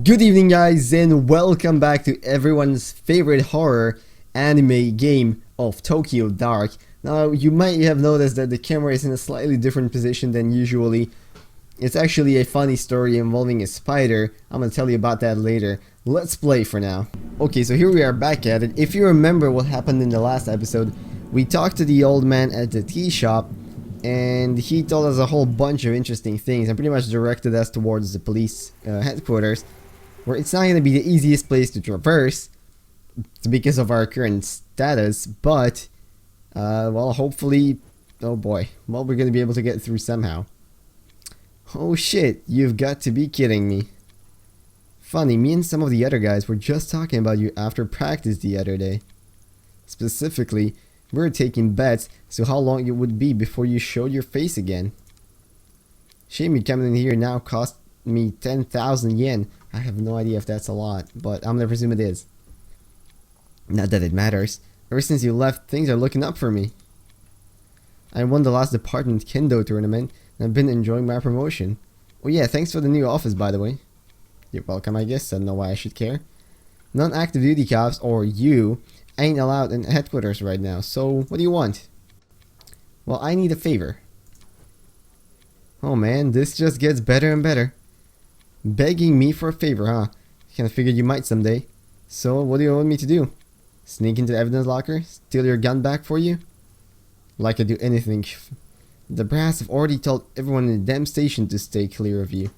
Good evening guys and welcome back to everyone's favorite horror anime game of Tokyo Dark. Now you might have noticed that the camera is in a slightly different position than usually. It's actually a funny story involving a spider. I'm gonna tell you about that later. Let's play for now. Okay, so here we are back at it. If you remember what happened in the last episode, we talked to the old man at the tea shop and he told us a whole bunch of interesting things and pretty much directed us towards the police headquarters, where it's not going to be the easiest place to traverse because of our current status, but, well, hopefully, oh boy, well, we're going to be able to get through somehow. Oh shit, you've got to be kidding me. Funny, me and some of the other guys were just talking about you after practice the other day. Specifically, we were taking bets as to how long it would be before you showed your face again. Shame you coming in here now cost me 10,000 yen. I have no idea if that's a lot, but I'm gonna presume it is. Not that it matters. Ever since you left, things are looking up for me. I won the last department kendo tournament, and I've been enjoying my promotion. Oh yeah, thanks for the new office, by the way. You're welcome, I guess. I don't know why I should care. Non-active duty cops, or you, ain't allowed in headquarters right now, so what do you want? Well, I need a favor. Oh man, this just gets better and better. Begging me for a favor, huh? Kinda figured you might someday. So, what do you want me to do? Sneak into the evidence locker? Steal your gun back for you? Like I'd do anything. The brass have already told everyone in the damn station to stay clear of you.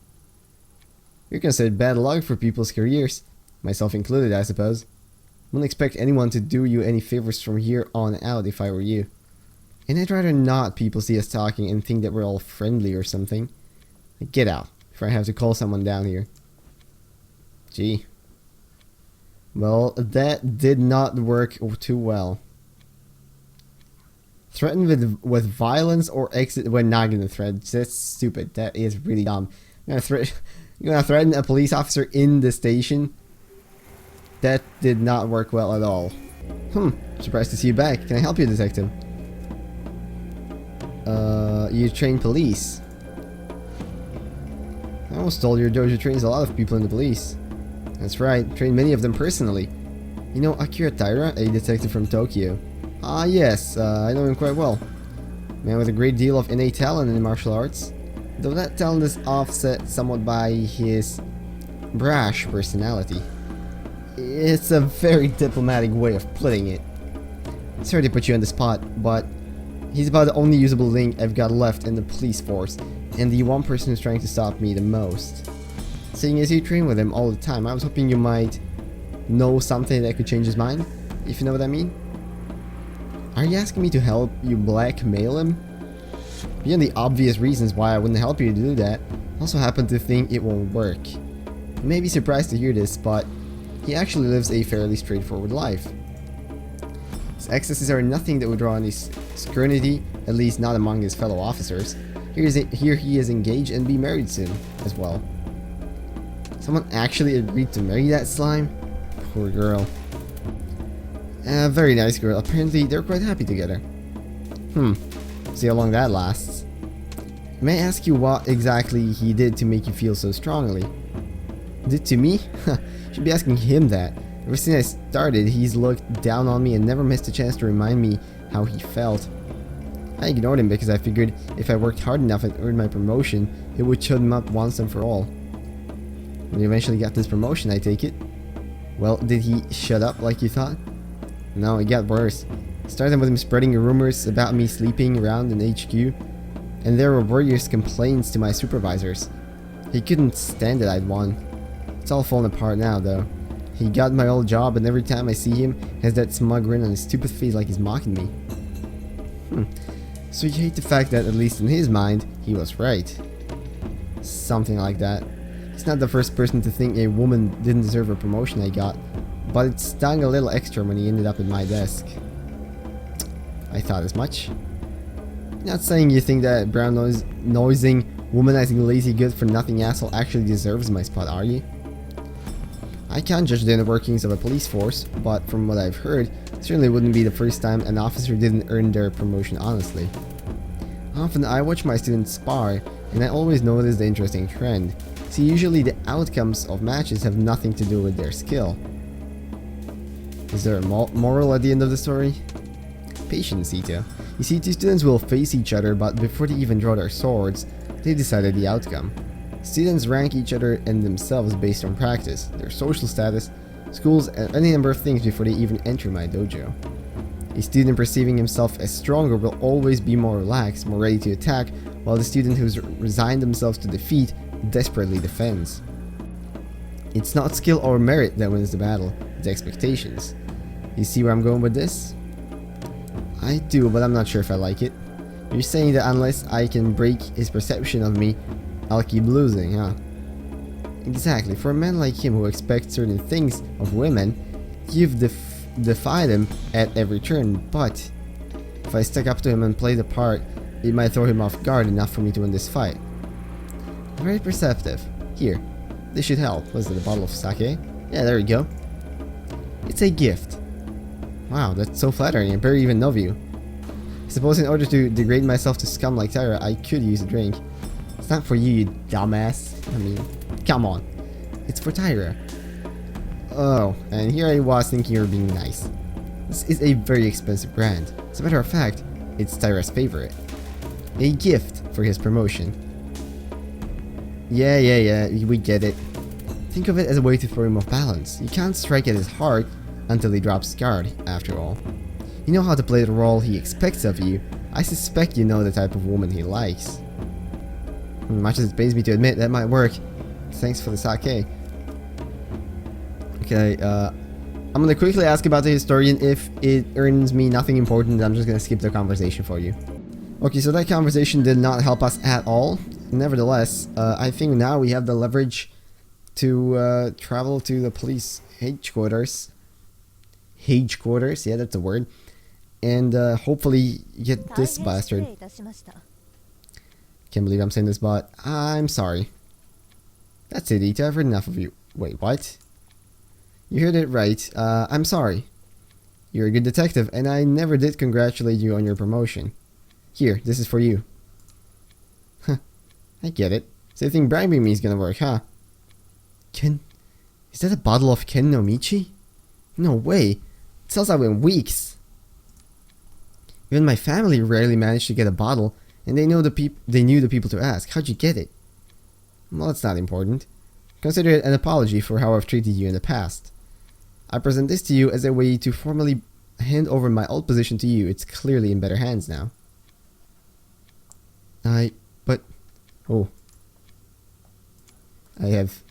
You're considered bad luck for people's careers. Myself included, I suppose. Wouldn't expect anyone to do you any favors from here on out if I were you. And I'd rather not people see us talking and think that we're all friendly or something. Get out. If I have to call someone down here. Gee. Well, that did not work too well. Threaten with violence or exit. We're not gonna threaten. That's stupid. That is really dumb. You're gonna threaten a police officer in the station? That did not work well at all. Surprised to see you back. Can I help you, detective? You train police. I was told your dojo trains a lot of people in the police. That's right, trained many of them personally. You know Akira Taira, a detective from Tokyo? Ah yes, I know him quite well. Man with a great deal of innate talent in martial arts. Though that talent is offset somewhat by his brash personality. It's a very diplomatic way of putting it. Sorry to put you on the spot, but he's about the only usable link I've got left in the police force, and the one person who's trying to stop me the most. Seeing as you train with him all the time, I was hoping you might know something that could change his mind, if you know what I mean. Are you asking me to help you blackmail him? Beyond the obvious reasons why I wouldn't help you to do that, I also happen to think it won't work. You may be surprised to hear this, but he actually lives a fairly straightforward life. His excesses are nothing that would draw any scrutiny, at least not among his fellow officers. Here he is engaged and be married soon, as well. Someone actually agreed to marry that slime? Poor girl. Very nice girl. Apparently they're quite happy together. See how long that lasts. May I ask you what exactly he did to make you feel so strongly? Did to me? Should be asking him that. Ever since I started, he's looked down on me and never missed a chance to remind me how he felt. I ignored him because I figured if I worked hard enough and earned my promotion, it would shut him up once and for all. When he eventually got this promotion, I take it. Well, did he shut up like you thought? No, it got worse. It started with him spreading rumors about me sleeping around in HQ, and there were various complaints to my supervisors. He couldn't stand that I'd won. It's all falling apart now, though. He got my old job, and every time I see him, he has that smug grin on his stupid face like he's mocking me. So you hate the fact that, at least in his mind, he was right. Something like that. He's not the first person to think a woman didn't deserve a promotion I got, but it stung a little extra when he ended up at my desk. I thought as much. Not saying you think that brown-nosing, womanizing, lazy, good-for-nothing asshole actually deserves my spot, are you? I can't judge the inner workings of a police force, but from what I've heard, it certainly wouldn't be the first time an officer didn't earn their promotion honestly. Often I watch my students spar, and I always notice the interesting trend. See, usually the outcomes of matches have nothing to do with their skill. Is there a moral at the end of the story? Patience, Ito. You see, two students will face each other, but before they even draw their swords, they decided the outcome. Students rank each other and themselves based on practice, their social status, schools, and any number of things before they even enter my dojo. A student perceiving himself as stronger will always be more relaxed, more ready to attack, while the student who's resigned themselves to defeat desperately defends. It's not skill or merit that wins the battle, it's expectations. You see where I'm going with this? I do, but I'm not sure if I like it. You're saying that unless I can break his perception of me, I'll keep losing, huh? Exactly, for a man like him who expects certain things of women, you've defied him at every turn, but if I stick up to him and play the part, it might throw him off guard enough for me to win this fight. Very perceptive. Here, this should help. Was it a bottle of sake? Yeah, there we go. It's a gift. Wow, that's so flattering. I barely even know you. I suppose in order to degrade myself to scum like Tyra, I could use a drink. It's not for you, you dumbass. I mean, come on. It's for Tyra. Oh, and here I was thinking you were being nice. This is a very expensive brand. As a matter of fact, it's Tyra's favorite. A gift for his promotion. Yeah, we get it. Think of it as a way to throw him off balance. You can't strike at his heart until he drops guard, after all. You know how to play the role he expects of you. I suspect you know the type of woman he likes. Much as it pains me to admit, that might work. Thanks for the sake. Okay, I'm gonna quickly ask about the historian. If it earns me nothing important, I'm just gonna skip the conversation for you. Okay, so that conversation did not help us at all. Nevertheless, I think now we have the leverage to travel to the police headquarters. Headquarters, yeah, that's a word. And hopefully get this bastard. Can't believe I'm saying this, but I'm sorry. That's it, Ita. I've heard enough of you. Wait, what? You heard it right. I'm sorry. You're a good detective, and I never did congratulate you on your promotion. Here, this is for you. Huh. I get it. So you think bribing me is gonna work, huh? Ken? Is that a bottle of Ken no Michi? No way. It sells out in weeks. Even my family rarely managed to get a bottle, and they knew the people to ask. How'd you get it? Well, it's not important. Consider it an apology for how I've treated you in the past. I present this to you as a way to formally hand over my old position to you. It's clearly in better hands now. Oh. I have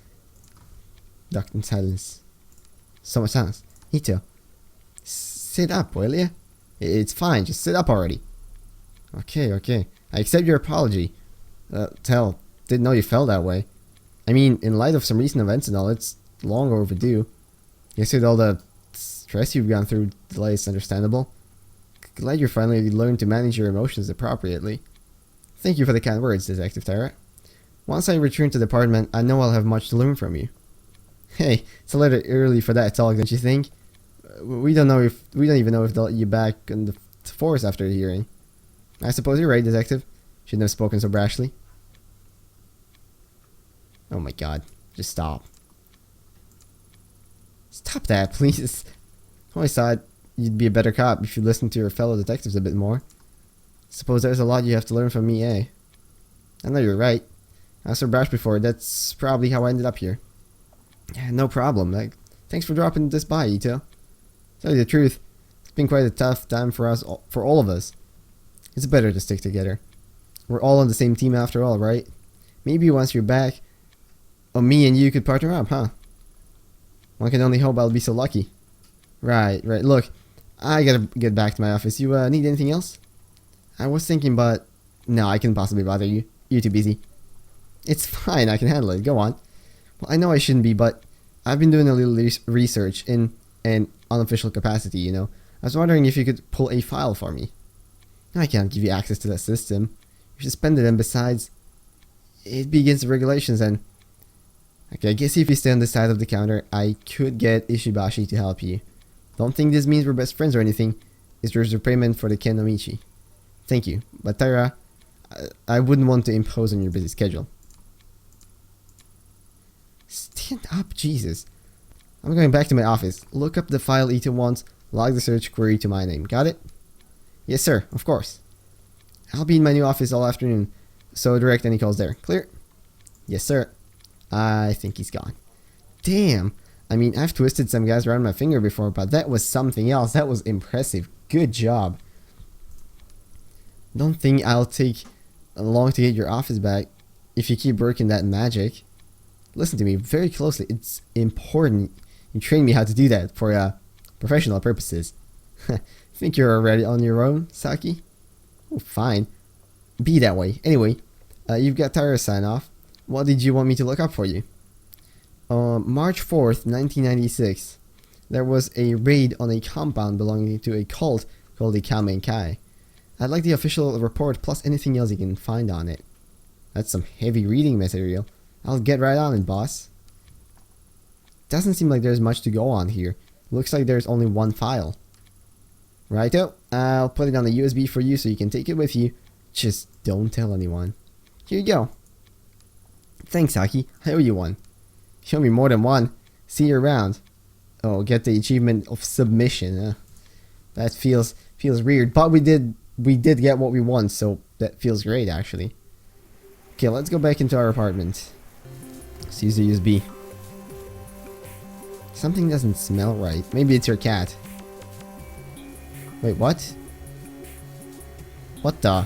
ducked in silence. So much silence. Ito, sit up, will ya? It's fine, just sit up already. Okay. I accept your apology. Didn't know you felt that way. I mean, in light of some recent events and all, it's long overdue. Guess with all the stress you've gone through, delay is understandable. Glad you finally learned to manage your emotions appropriately. Thank you for the kind words, Detective Tyra. Once I return to the apartment, I know I'll have much to learn from you. Hey, it's a little early for that talk, don't you think? We don't even know if they'll let you back in the force after the hearing. I suppose you're right, Detective. Shouldn't have spoken so brashly. Oh my god. Just stop. Stop that, please. I always thought you'd be a better cop if you listened to your fellow detectives a bit more. Suppose there's a lot you have to learn from me, eh? I know you're right. I was so brash before, that's probably how I ended up here. Yeah, no problem. Thanks for dropping this by, Ito. To tell you the truth, it's been quite a tough time for all of us. It's better to stick together. We're all on the same team after all, right? Maybe once you're back, me and you could partner up, huh? One can only hope I'll be so lucky. Right. Look, I gotta get back to my office. You need anything else? I was thinking, but no, I can't possibly bother you. You're too busy. It's fine, I can handle it. Go on. Well, I know I shouldn't be, but I've been doing a little research in an unofficial capacity, you know. I was wondering if you could pull a file for me. I can't give you access to that system. You suspend it, and besides, it begins the regulations, and... Okay, I guess if you stay on the side of the counter, I could get Ishibashi to help you. Don't think this means we're best friends or anything. It's just your payment for the Ken no Michi. Thank you, but Tyra, I wouldn't want to impose on your busy schedule. Stand up, Jesus. I'm going back to my office. Look up the file Ito wants. Log the search query to my name. Got it? Yes, sir. Of course. I'll be in my new office all afternoon, so direct any calls there. Clear? Yes, sir. I think he's gone. Damn. I mean, I've twisted some guys around my finger before, but that was something else. That was impressive. Good job. Don't think I'll take long to get your office back if you keep working that magic. Listen to me very closely. It's important you train me how to do that for professional purposes. Think you're already on your own, Saki? Oh, fine. Be that way. Anyway, you've got Tyra sign off. What did you want me to look up for you? March 4th, 1996, there was a raid on a compound belonging to a cult called the Kamenkai. I'd like the official report plus anything else you can find on it. That's some heavy reading material. I'll get right on it, boss. Doesn't seem like there's much to go on here. Looks like there's only one file. Righto, I'll put it on the USB for you so you can take it with you. Just don't tell anyone. Here you go. Thanks, Saki. I owe you one. Show me more than one. See you around. Oh, get the achievement of submission. That feels weird, but we did get what we want, so that feels great actually. Okay, let's go back into our apartment. Let's use the USB. Something doesn't smell right. Maybe it's your cat. Wait, what? What the?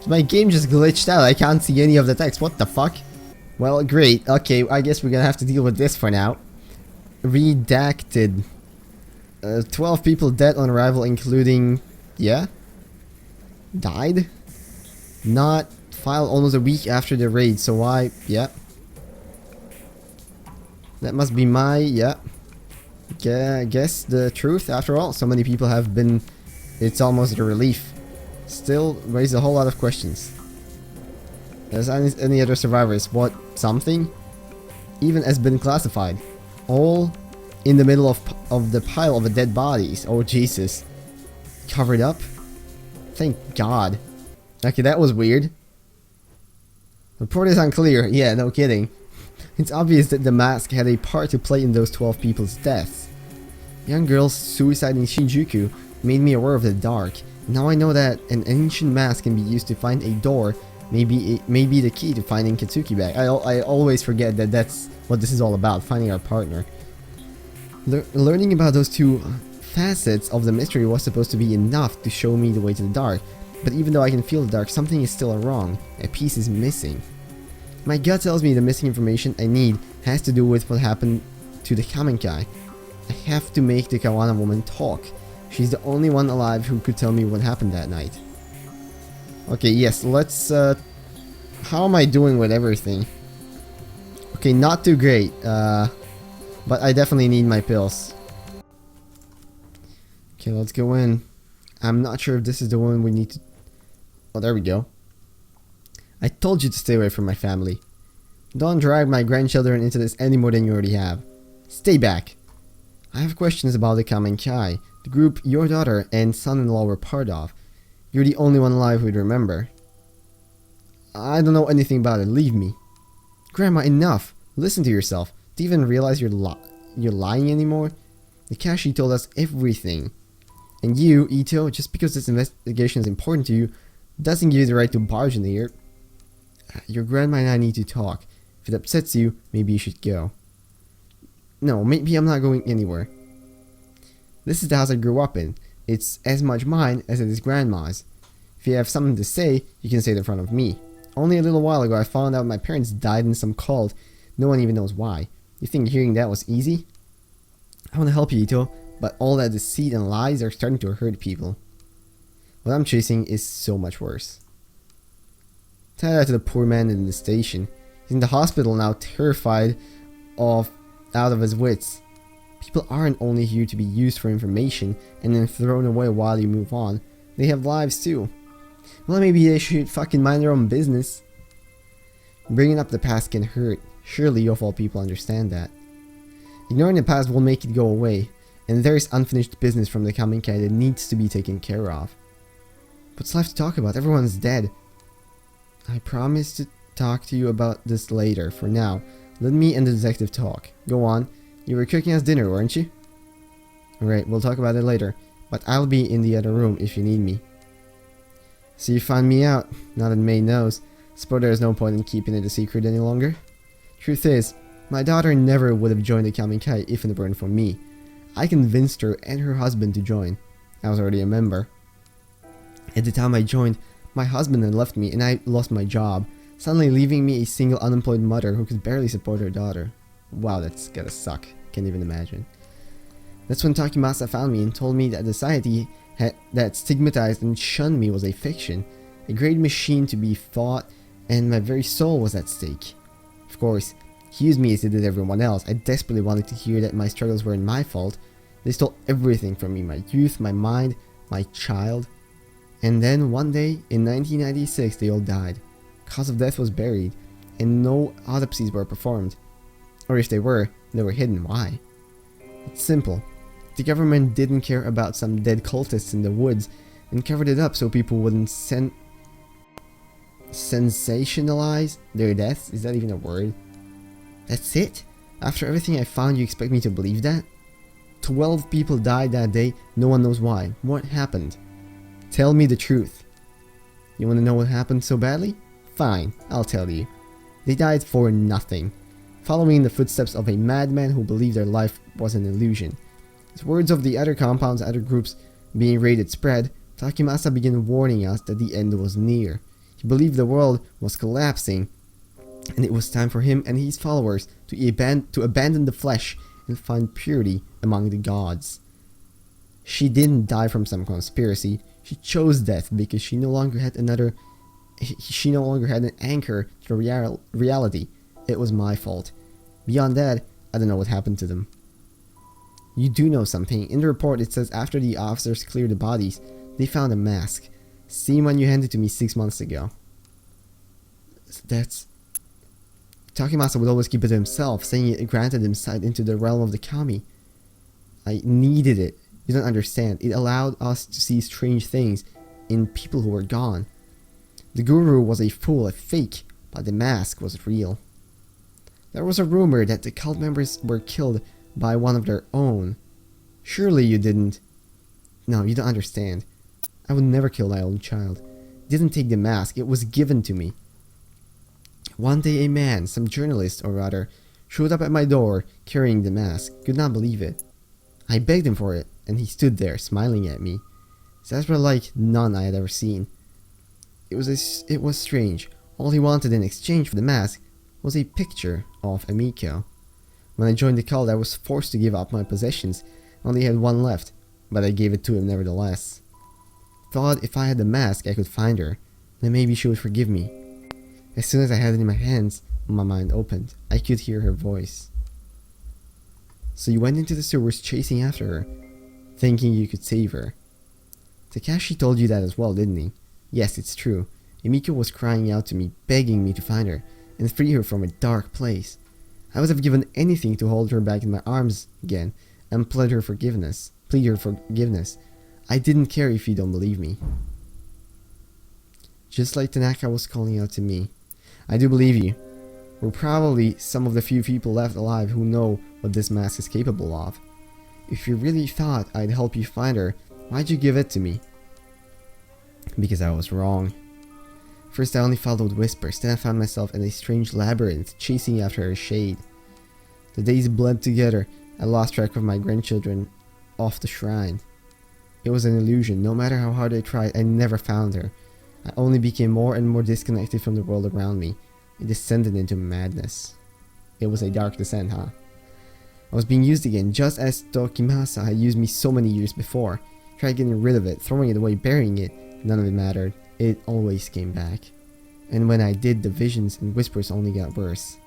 My game just glitched out. I can't see any of the text. What the fuck? Well, great. Okay, I guess we're gonna have to deal with this for now. Redacted. 12 people dead on arrival, including... yeah? Died? Not filed almost a week after the raid, so why... yeah. That must be my... yeah. Guess the truth, after all. So many people have been... it's almost a relief. Still raise a whole lot of questions. As any other survivors, what something even has been classified, all in the middle of the pile of dead bodies. Oh Jesus, covered up. Thank God. Okay, that was weird. Report is unclear. Yeah, no kidding. It's obvious that the mask had a part to play in those 12 people's deaths. Young girl's suicide in Shinjuku made me aware of the dark. Now I know that an ancient mask can be used to find a door. Maybe it may be the key to finding Katsuki back. I always forget that that's what this is all about, finding our partner. Learning about those two facets of the mystery was supposed to be enough to show me the way to the dark. But even though I can feel the dark, something is still wrong. A piece is missing. My gut tells me the missing information I need has to do with what happened to the Kamenkai. I have to make the Kawana woman talk. She's the only one alive who could tell me what happened that night. Okay, yes, let's, how am I doing with everything? Okay, not too great, but I definitely need my pills. Okay, let's go in. I'm not sure if this is the one we need to... oh, there we go. I told you to stay away from my family. Don't drag my grandchildren into this any more than you already have. Stay back. I have questions about the Kamenkai, the group your daughter and son-in-law were part of. You're the only one alive who'd remember. I don't know anything about it, leave me. Grandma, enough. Listen to yourself. Do you even realize you're lying anymore? Nakashi told us everything. And you, Ito, just because this investigation is important to you, doesn't give you the right to barge in here. Your grandma and I need to talk. If it upsets you, maybe you should go. No, maybe I'm not going anywhere. This is the house I grew up in. It's as much mine as it is grandma's. If you have something to say, you can say it in front of me. Only a little while ago I found out my parents died in some cult. No one even knows why. You think hearing that was easy? I want to help you, Ito, but all that deceit and lies are starting to hurt people. What I'm chasing is so much worse. Tell that to the poor man in the station. He's in the hospital now, terrified out of his wits. People aren't only here to be used for information and then thrown away while you move on. They have lives too. Well, maybe they should fucking mind their own business. Bringing up the past can hurt. Surely you of all people understand that. Ignoring the past will make it go away, and there is unfinished business from the Kamenkai that needs to be taken care of. What's left to talk about? Everyone's dead. I promise to talk to you about this later. For now, let me and the detective talk. Go on. You were cooking us dinner, weren't you? Alright, we'll talk about it later. But I'll be in the other room if you need me. So you found me out. Now that May knows. Suppose there's no point in keeping it a secret any longer. Truth is, my daughter never would have joined the Kamikai if it weren't for me. I convinced her and her husband to join. I was already a member. At the time I joined, my husband had left me and I lost my job, suddenly leaving me a single unemployed mother who could barely support her daughter. Wow, that's gotta suck. Can't even imagine. That's when Takimasa found me and told me that society that stigmatized and shunned me was a fiction, a great machine to be fought, and my very soul was at stake. Of course, he used me as he did everyone else. I desperately wanted to hear that my struggles weren't my fault. They stole everything from me, my youth, my mind, my child. And then one day, in 1996, they all died. Cause of death was buried, and no autopsies were performed. Or if they were hidden. Why? It's simple. The government didn't care about some dead cultists in the woods and covered it up so people wouldn't sensationalize their deaths. Is that even a word? That's it? After everything I found, you expect me to believe that? 12 people died that day, no one knows why. What happened? Tell me the truth. You want to know what happened so badly? Fine, I'll tell you. They died for nothing, following in the footsteps of a madman who believed their life was an illusion. As words of the other compounds, other groups being raided spread, Takimasa began warning us that the end was near. He believed the world was collapsing, and it was time for him and his followers to abandon the flesh and find purity among the gods. She didn't die from some conspiracy. She chose death because she no longer had an anchor to reality. It was my fault. Beyond that, I don't know what happened to them. You do know something. In the report it says after the officers cleared the bodies, they found a mask. Same one you handed to me 6 months ago. That's... Takimasa would always keep it to himself, saying it granted him sight into the realm of the kami. I needed it. You don't understand. It allowed us to see strange things in people who were gone. The guru was a fool, a fake, but the mask was real. There was a rumor that the cult members were killed by one of their own. Surely you didn't... No, you don't understand. I would never kill my own child. I didn't take the mask, it was given to me. One day a man, some journalist or rather, showed up at my door carrying the mask. Could not believe it. I begged him for it, and he stood there smiling at me. His eyes were like none I had ever seen. It was strange. All he wanted in exchange for the mask was a picture of Amiko. When I joined the cult, I was forced to give up my possessions. I only had one left, but I gave it to him nevertheless. Thought if I had the mask, I could find her, then maybe she would forgive me. As soon as I had it in my hands, my mind opened. I could hear her voice. So you went into the sewers chasing after her, thinking you could save her. Takashi told you that as well, didn't he? Yes, it's true. Emiko was crying out to me, begging me to find her, and free her from a dark place. I would have given anything to hold her back in my arms again, and plead her forgiveness. I didn't care if you don't believe me. Just like Tanaka was calling out to me. I do believe you. We're probably some of the few people left alive who know what this mask is capable of. If you really thought I'd help you find her, why'd you give it to me? Because I was wrong. First I only followed whispers, then I found myself in a strange labyrinth, chasing after her shade. The days bled together. I lost track of my grandchildren off the shrine. It was an illusion. No matter how hard I tried, I never found her. I only became more and more disconnected from the world around me. It descended into madness. It was a dark descent, huh? I was being used again, just as Tokimasa had used me so many years before. Tried getting rid of it, throwing it away, burying it. None of it mattered. It always came back. And when I did, the visions and whispers only got worse.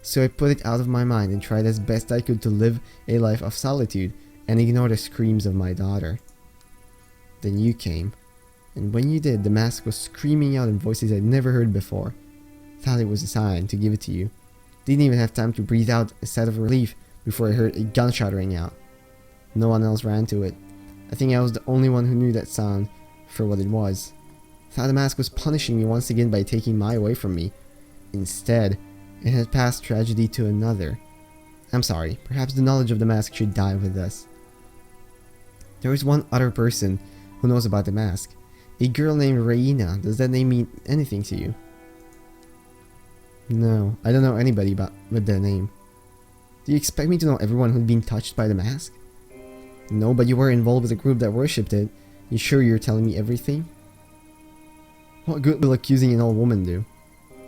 So I put it out of my mind and tried as best I could to live a life of solitude and ignore the screams of my daughter. Then you came. And when you did, the mask was screaming out in voices I'd never heard before. Thought it was a sign to give it to you. Didn't even have time to breathe out a sigh of relief before I heard a gunshot ring out. No one else ran to it. I think I was the only one who knew that sound for what it was. Thought the mask was punishing me once again by taking my away from me. Instead, it had passed tragedy to another. I'm sorry, perhaps the knowledge of the mask should die with us. There is one other person who knows about the mask. A girl named Reina. Does that name mean anything to you? No, I don't know anybody with that name. Do you expect me to know everyone who'd been touched by the mask? No, but you were involved with a group that worshipped it. You sure you're telling me everything? What good will accusing an old woman do?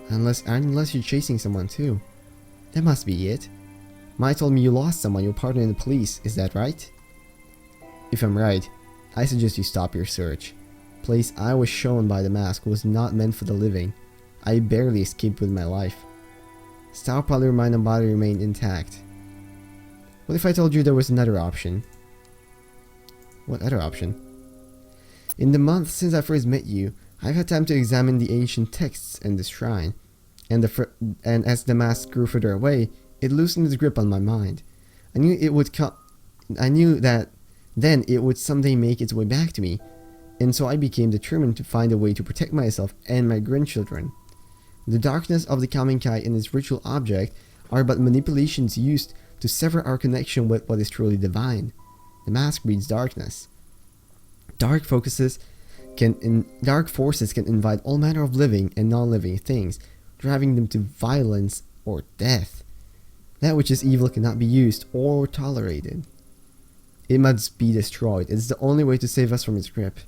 Unless you're chasing someone too. That must be it. Mai told me you lost someone, your partner in the police, is that right? If I'm right, I suggest you stop your search. The place I was shown by the mask was not meant for the living. I barely escaped with my life. Style, probably mind and body remained intact. What if I told you there was another option? What other option? In the month since I first met you, I've had time to examine the ancient texts in this shrine, and as the mask grew further away, it loosened its grip on my mind. I knew that then it would someday make its way back to me, and so I became determined to find a way to protect myself and my grandchildren. The darkness of the Kamienkai and its ritual object are but manipulations used to sever our connection with what is truly divine. The mask breeds darkness. Dark forces can invite all manner of living and non-living things, driving them to violence or death. That which is evil cannot be used or tolerated. It must be destroyed. It is the only way to save us from its grip.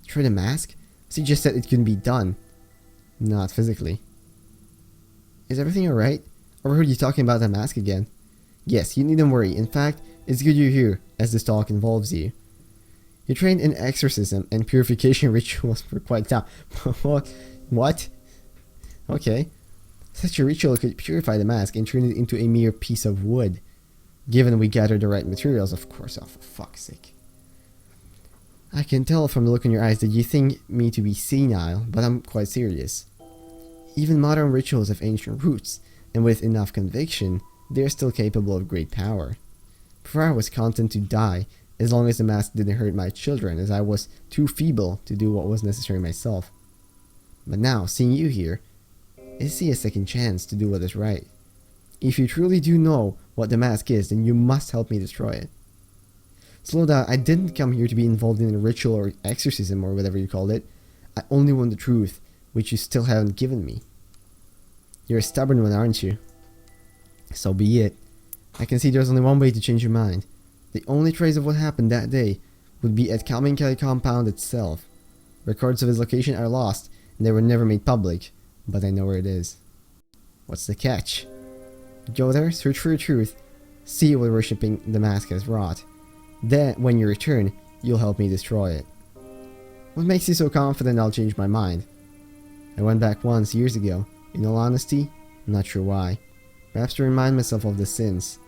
Try the mask? Suggest that it can be done. Not physically. Is everything alright? Or heard you talking about the mask again? Yes, you needn't worry. In fact, it's good you're here, as this talk involves you. You trained in exorcism and purification rituals for quite some time. What? Okay. Such a ritual could purify the mask and turn it into a mere piece of wood. Given we gather the right materials, of course. Oh, for fuck's sake. I can tell from the look in your eyes that you think me to be senile, but I'm quite serious. Even modern rituals have ancient roots, and with enough conviction, they are still capable of great power. Before I was content to die, as long as the mask didn't hurt my children, as I was too feeble to do what was necessary myself. But now, seeing you here, I see a second chance to do what is right. If you truly do know what the mask is, then you must help me destroy it. Slow down, I didn't come here to be involved in a ritual or exorcism or whatever you called it. I only want the truth, which you still haven't given me. You're a stubborn one, aren't you? So be it. I can see there's only one way to change your mind. The only trace of what happened that day would be at Kamienkai compound itself. Records of its location are lost, and they were never made public, but I know where it is. What's the catch? Go there, search for your truth, see what worshipping the mask has wrought. Then, when you return, you'll help me destroy it. What makes you so confident I'll change my mind? I went back once, years ago. In all honesty, I'm not sure why. Perhaps to remind myself of the sins.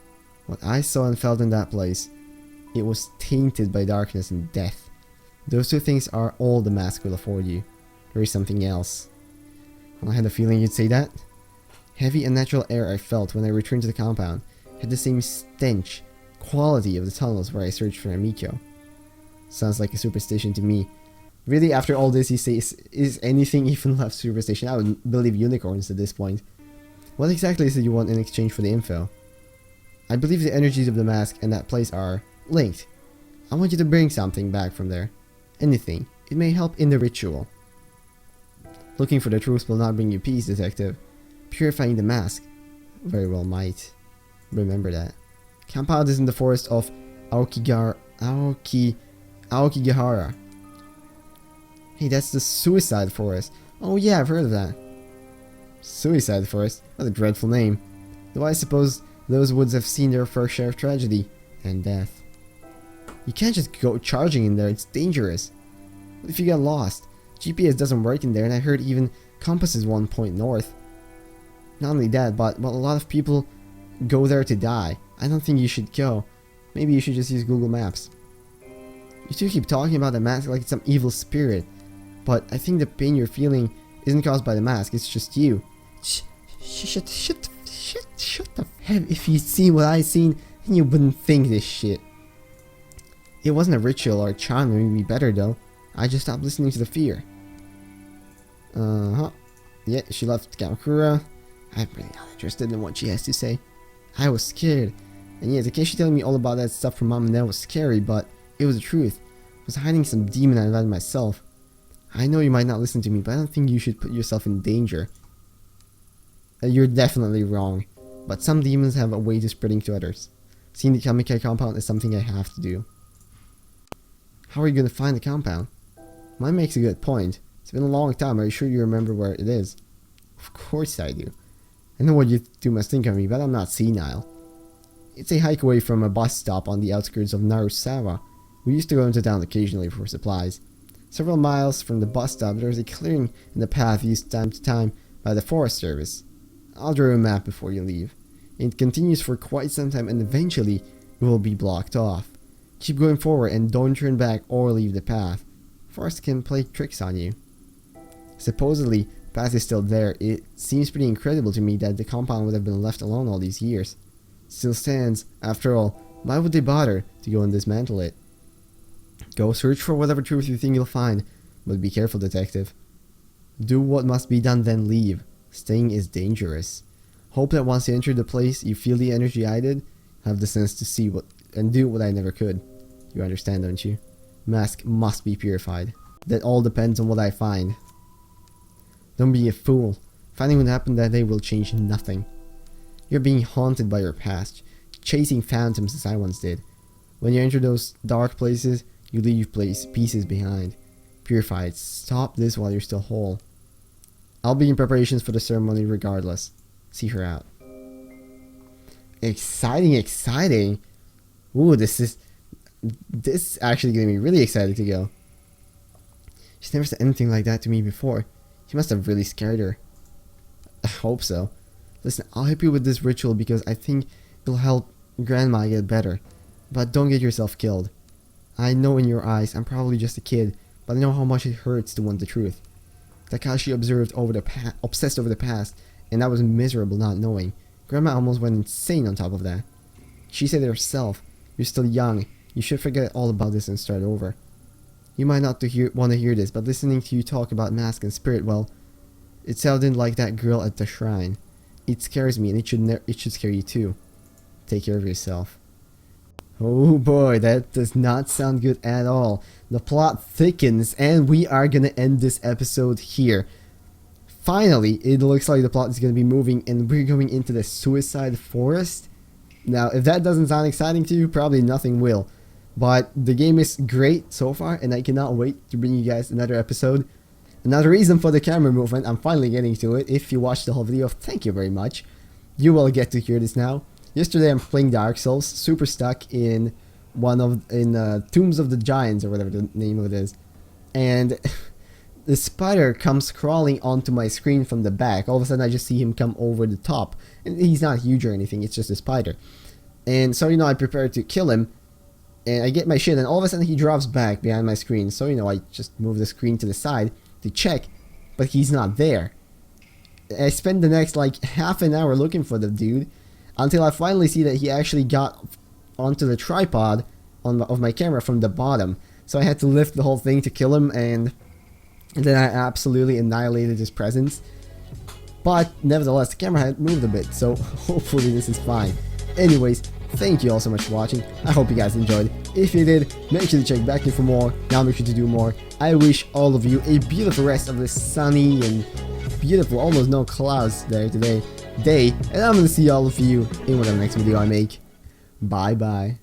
What I saw and felt in that place, it was tainted by darkness and death. Those two things are all the mask will afford you. There is something else. Well, I had a feeling you'd say that. Heavy unnatural air I felt when I returned to the compound had the same stench, quality of the tunnels where I searched for Amiko. Sounds like a superstition to me. Really, after all this, you say, is anything even left superstition? I would believe unicorns at this point. What exactly is it you want in exchange for the info? I believe the energies of the mask and that place are linked. I want you to bring something back from there. Anything. It may help in the ritual. Looking for the truth will not bring you peace, detective. Purifying the mask very well might. Remember that. Compound is in the forest of Aokigahara. Hey, that's the suicide forest. Oh yeah, I've heard of that. Suicide forest? What a dreadful name. Though I suppose those woods have seen their fair share of tragedy and death. You can't just go charging in there, it's dangerous. What if you get lost? GPS doesn't work in there, and I heard even compasses one point north. Not only that, but a lot of people go there to die. I don't think you should go. Maybe you should just use Google Maps. You two keep talking about the mask like it's some evil spirit, but I think the pain you're feeling isn't caused by the mask, it's just you. Shut the heck. If you'd seen what I seen, then you wouldn't think this shit. It wasn't a ritual or a charm that made me better though. I just stopped listening to the fear. Uh-huh. Yeah, she left Kamakura. I'm really not interested in what she has to say. I was scared. And yeah, Takeshi telling me all about that stuff from mom and dad was scary, but it was the truth. I was hiding some demon outside myself. I know you might not listen to me, but I don't think you should put yourself in danger. You're definitely wrong, but some demons have a way to spreading to others. Seeing the Kamikai compound is something I have to do. How are you going to find the compound? Mine makes a good point. It's been a long time. Are you sure you remember where it is? Of course I do. I know what you two must think of me, but I'm not senile. It's a hike away from a bus stop on the outskirts of Narusawa. We used to go into town occasionally for supplies. Several miles from the bus stop, there is a clearing in the path used time to time by the Forest Service. I'll draw a map before you leave. It continues for quite some time and eventually it will be blocked off. Keep going forward and don't turn back or leave the path. Forest can play tricks on you. Supposedly, the path is still there. It seems pretty incredible to me that the compound would have been left alone all these years. Still stands. After all, why would they bother to go and dismantle it? Go search for whatever truth you think you'll find, but be careful, detective. Do what must be done, then leave. Staying is dangerous. Hope that once you enter the place, you feel the energy I did, have the sense to see what and do what I never could. You understand, don't you? Mask must be purified. That all depends on what I find. Don't be a fool. Finding what happened that day will change nothing. You're being haunted by your past, chasing phantoms as I once did. When you enter those dark places, you leave pieces behind. Purify it. Stop this while you're still whole. I'll be in preparations for the ceremony regardless. See her out. Exciting, exciting. Ooh, this actually getting me really excited to go. She's never said anything like that to me before. He must have really scared her. I hope so. Listen, I'll help you with this ritual because I think it'll help Grandma get better. But don't get yourself killed. I know in your eyes I'm probably just a kid, but I know how much it hurts to want the truth. Takashi obsessed over the past, and I was miserable not knowing. Grandma almost went insane on top of that. She said it herself, you're still young, you should forget all about this and start over. You might not want to hear this, but listening to you talk about mask and spirit, well, it sounded like that girl at the shrine. It scares me, and it should scare you too. Take care of yourself. Oh boy, that does not sound good at all. The plot thickens, and we are gonna end this episode here. Finally, it looks like the plot is gonna be moving, and we're going into the suicide forest. Now, if that doesn't sound exciting to you, probably nothing will. But the game is great so far, and I cannot wait to bring you guys another episode. Another reason for the camera movement, I'm finally getting to it. If you watched the whole video, thank you very much. You will get to hear this now. Yesterday I'm playing Dark Souls, super stuck in Tombs of the Giants, or whatever the name of it is. And the spider comes crawling onto my screen from the back. All of a sudden I just see him come over the top. And he's not huge or anything, it's just a spider. And so, I prepare to kill him. And I get my shit, and all of a sudden he drops back behind my screen. So, I just move the screen to the side to check, but he's not there. I spend the next half an hour looking for the dude, until I finally see that he actually got onto the tripod of my camera from the bottom. So I had to lift the whole thing to kill him, and then I absolutely annihilated his presence. But nevertheless, the camera had moved a bit, so hopefully this is fine. Anyways, thank you all so much for watching. I hope you guys enjoyed. If you did, make sure to check back here for more. Now make sure to do more. I wish all of you a beautiful rest of this sunny and beautiful, almost no clouds there today, and I'm gonna see all of you in whatever next video I make. Bye bye.